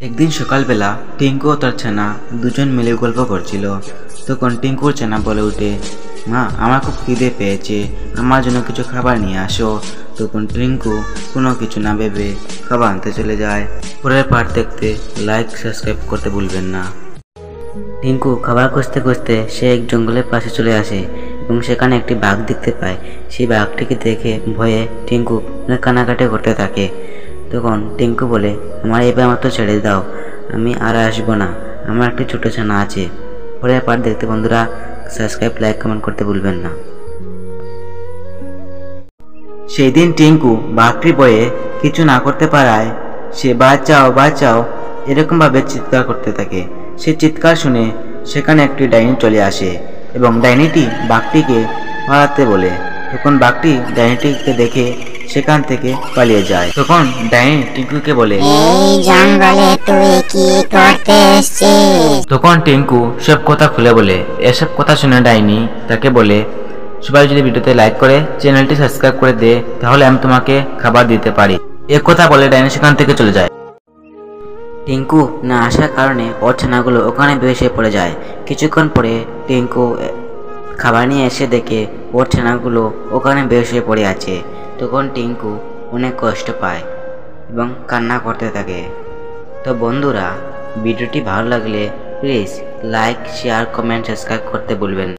একদিন সকালবেলা টিঙ্কু ও তার ছানা দুজন মিলে গল্প করছিল। তখন টিঙ্কুর ছানা বলে উঠে, মা, আমার খুব খিদে পেয়েছে, আমার জন্য কিছু খাবার নিয়ে আসো। তখন টিঙ্কু কোনো কিছু না ভেবে খাবার আনতে চলে যায়। পরের পার্ট দেখতে লাইক সাবস্ক্রাইব করতে ভুলবেন না। টিঙ্কু খাবার খুঁজতে খুঁজতে সে এক জঙ্গলের পাশে চলে আসে এবং সেখানে একটি বাঘ দেখতে পায়। সেই বাঘটিকে দেখে ভয়ে টিঙ্কু অনেক কান্নাকাটি করতে থাকে। তখন টিঙ্কু বলে, আমার এবার মাত্র ছেড়ে দাও, আমি আর আসবো না, আমার একটি ছোটো ছানা আছে। পরের পার্ট দেখতে বন্ধুরা সাবস্ক্রাইব, লাইক, কমেন্ট করতে ভুলবেন না। সেই দিন টিঙ্কু বাঘটির ভয়ে কিছু না করতে পারায় সে বাঁচাও বাঁচাও এরকমভাবে চিৎকার করতে থাকে। সে চিৎকার শুনে সেখানে একটি ডাইনি চলে আসে এবং ডাইনিটি বাঘটিকে মারাতে বলে। তখন বাঘটি ডাইনিটিকে দেখে সেখান থেকে পালিয়ে যায়। তখন ডাইনি টিঙ্কুকে বলে, এই জঙ্গলে তুই কি করতে এসেছিস? তখন টিঙ্কু সব কথা খুলে বলে। এসব কথা শুনে ডাইনি তাকে বলে, সবাই যদি ভিডিওতে লাইক করে চ্যানেলটি সাবস্ক্রাইব করে দে, তাহলে আমি তোমাকে খাবার দিতে পারি। এ কথা বলে ডাইনি সেখান থেকে চলে যায়। টিঙ্কু না আসার কারণে ওর ছানাগুলো ওখানে বেশি পড়ে যায়। কিছুক্ষণ পরে টিঙ্কু খাবার নিয়ে এসে দেখে ওর ছানাগুলো ওখানে বেশ হয়ে পড়ে আছে। তখন টিঙ্কু অনেক কষ্ট পায় এবং কান্না করতে থাকে। তো বন্ধুরা, ভিডিওটি ভালো লাগলে please like, share, comment, subscribe করতে ভুলবেন না।